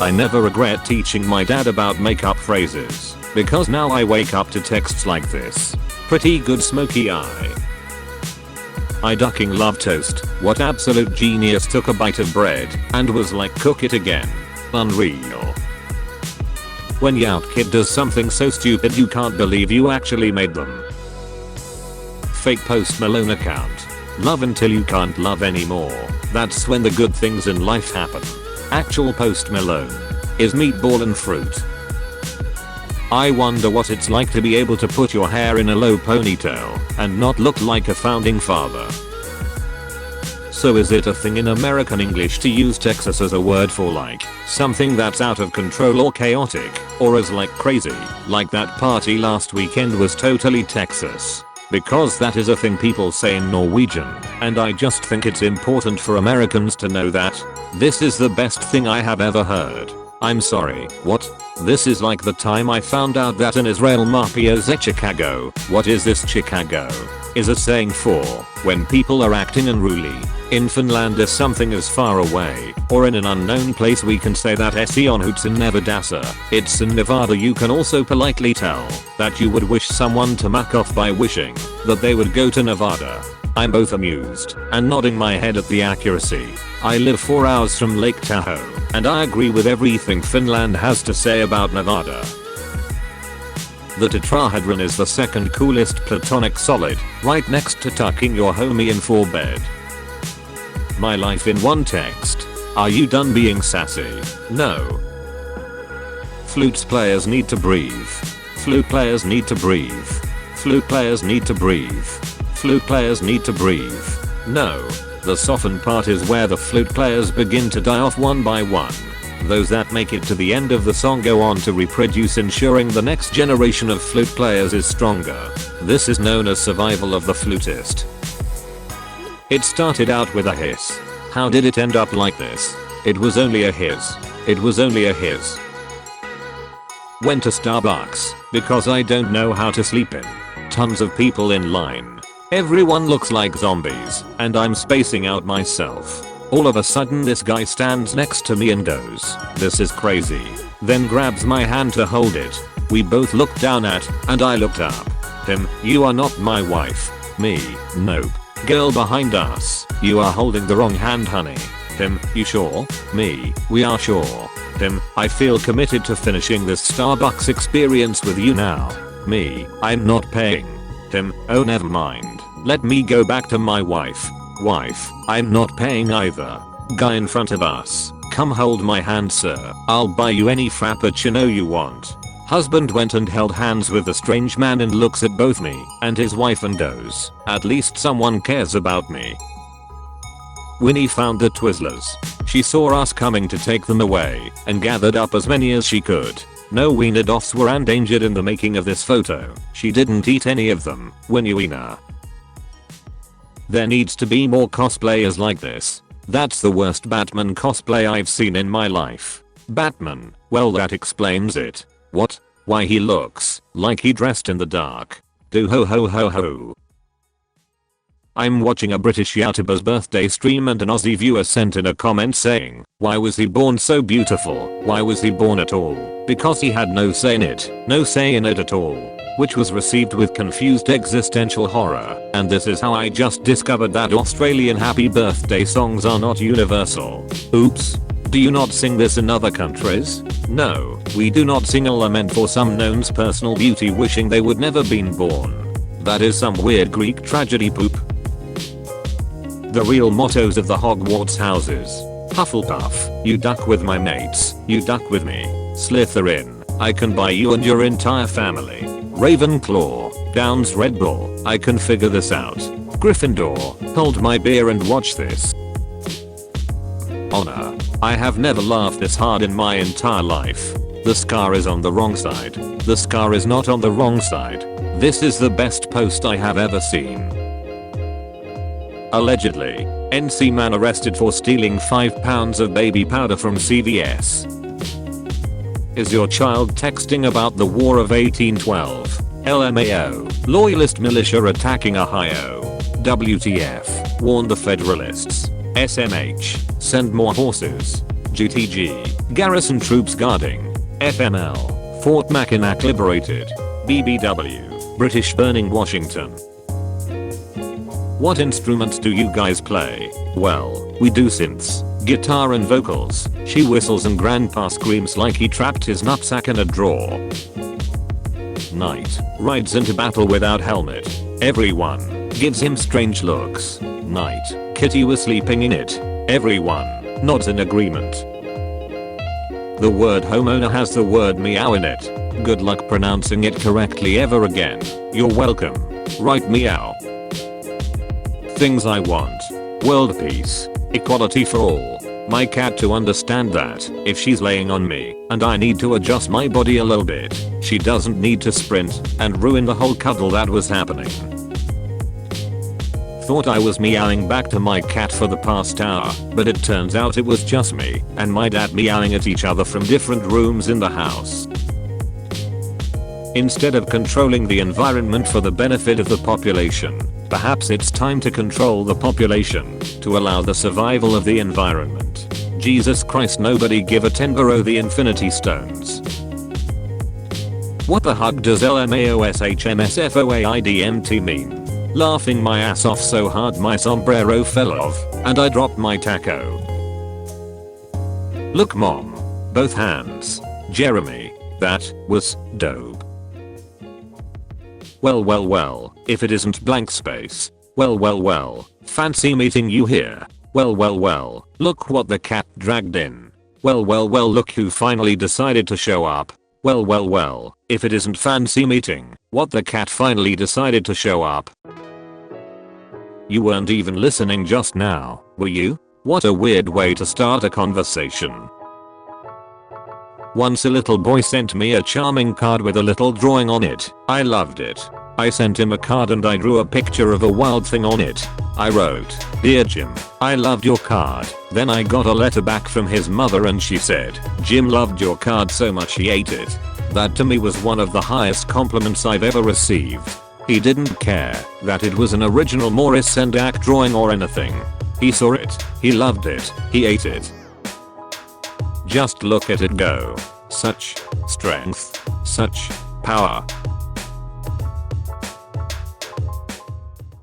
I never regret teaching my dad about makeup phrases, because now I wake up to texts like this. Pretty good smoky eye. I ducking love toast. What absolute genius took a bite of bread and was like, cook it again. Unreal. When your kid does something so stupid you can't believe you actually made them. Fake Post Malone account. Love until you can't love anymore. That's when the good things in life happen. Actual Post Malone is meatball and fruit. I wonder what it's like to be able to put your hair in a low ponytail and not look like a founding father. So is it a thing in American English to use Texas as a word for like something that's out of control or chaotic, or as like crazy, like that party last weekend was totally Texas? Because that is a thing people say in Norwegian, and I just think it's important for Americans to know that. This is the best thing I have ever heard. I'm sorry, what? This is like the time I found out that an Israel mafia is Chicago. What is this Chicago? Is a saying for when people are acting unruly. In Finland is something as far away or in an unknown place we can say that SE on hoots in Nevadasa. It's in Nevada you can also politely tell that you would wish someone to muck off by wishing that they would go to Nevada. I'm both amused and nodding my head at the accuracy. I live 4 hours from Lake Tahoe and I agree with everything Finland has to say about Nevada. The tetrahedron is the second coolest platonic solid, right next to tucking your homie in for bed. My life in one text. Are you done being sassy? No. Flutes players need to breathe. Flute players need to breathe. Flute players need to breathe. Flute players need to breathe. No. The softened part is where the flute players begin to die off one by one. Those that make it to the end of the song go on to reproduce, ensuring the next generation of flute players is stronger. This is known as survival of the flutist. It started out with a hiss. How did it end up like this? It was only a hiss. It was only a hiss. Went to Starbucks because I don't know how to sleep in. Tons of people in line. Everyone looks like zombies and I'm spacing out myself. All of a sudden this guy stands next to me and goes, "This is crazy." Then grabs my hand to hold it. We both looked down at and I looked up. Him, "You are not my wife." Me, "Nope." Girl behind us, "You are holding the wrong hand, honey." Him, "You sure?" Me, "We are sure." Him, "I feel committed to finishing this Starbucks experience with you now." Me, "I'm not paying." Him, "Oh never mind. Let me go back to my wife." Wife, "I'm not paying either." Guy in front of us, "Come hold my hand sir. I'll buy you any frappuccino you want." Husband went and held hands with the strange man and looks at both me and his wife and goes, "At least someone cares about me." Winnie found the Twizzlers. She saw us coming to take them away and gathered up as many as she could. No wiener doffs were endangered in the making of this photo. She didn't eat any of them. Winnie wiener. There needs to be more cosplayers like this. That's the worst Batman cosplay I've seen in my life. Batman, well that explains it. What? Why he looks like he dressed in the dark. Do ho ho ho ho. I'm watching a British YouTuber's birthday stream and an Aussie viewer sent in a comment saying, "Why was he born so beautiful? Why was he born at all? Because he had no say in it. No say in it at all." Which was received with confused existential horror. And this is how I just discovered that Australian happy birthday songs are not universal. Oops. Do you not sing this in other countries? No, we do not sing a lament for some known's personal beauty wishing they would never been born. That is some weird Greek tragedy poop. The real mottos of the Hogwarts houses. Hufflepuff, "You duck with my mates, you duck with me." Slytherin, "I can buy you and your entire family." Ravenclaw, "Downs Red Bull, I can figure this out." Gryffindor, "Hold my beer and watch this." Honor, "I have never laughed this hard in my entire life." The scar is on the wrong side. The scar is not on the wrong side. This is the best post I have ever seen. Allegedly, NC man arrested for stealing 5 pounds of baby powder from CVS. Is your child texting about the War of 1812? LMAO. Loyalist militia attacking Ohio. WTF. Warn the Federalists. SMH. Send more horses. GTG. Garrison troops guarding. FML. Fort Mackinac liberated. BBW. British burning Washington. What instruments do you guys play? Well, we do synths, guitar and vocals. She whistles and grandpa screams like he trapped his nutsack in a drawer. Knight rides into battle without helmet. Everyone gives him strange looks. Knight, Kitty was sleeping in it. Everyone nods in agreement. The word homeowner has the word meow in it. Good luck pronouncing it correctly ever again. You're welcome. Right, meow. Things I want. World peace. Equality for all. My cat to understand that if she's laying on me and I need to adjust my body a little bit, she doesn't need to sprint and ruin the whole cuddle that was happening. Thought I was meowing back to my cat for the past hour, but it turns out it was just me and my dad meowing at each other from different rooms in the house. Instead of controlling the environment for the benefit of the population, perhaps it's time to control the population to allow the survival of the environment. Jesus Christ, nobody give a 10 bro the infinity stones. What the heck does LMAOSHMSFOAIDMT mean? Laughing my ass off so hard my sombrero fell off and I dropped my taco. Look mom. Both hands. Jeremy. That was dope. Well, if it isn't blank space. Well, fancy meeting you here. Well, look what the cat dragged in. Well, look who finally decided to show up. Well, if it isn't fancy meeting, what the cat finally decided to show up. You weren't even listening just now, were you? What a weird way to start a conversation. Once a little boy sent me a charming card with a little drawing on it. I loved it. I sent him a card and I drew a picture of a wild thing on it. I wrote, "Dear Jim, I loved your card." Then I got a letter back from his mother and she said, "Jim loved your card so much he ate it." That to me was one of the highest compliments I've ever received. He didn't care that it was an original Maurice Sendak drawing or anything. He saw it, he loved it, he ate it. Just look at it go. Such strength. Such power.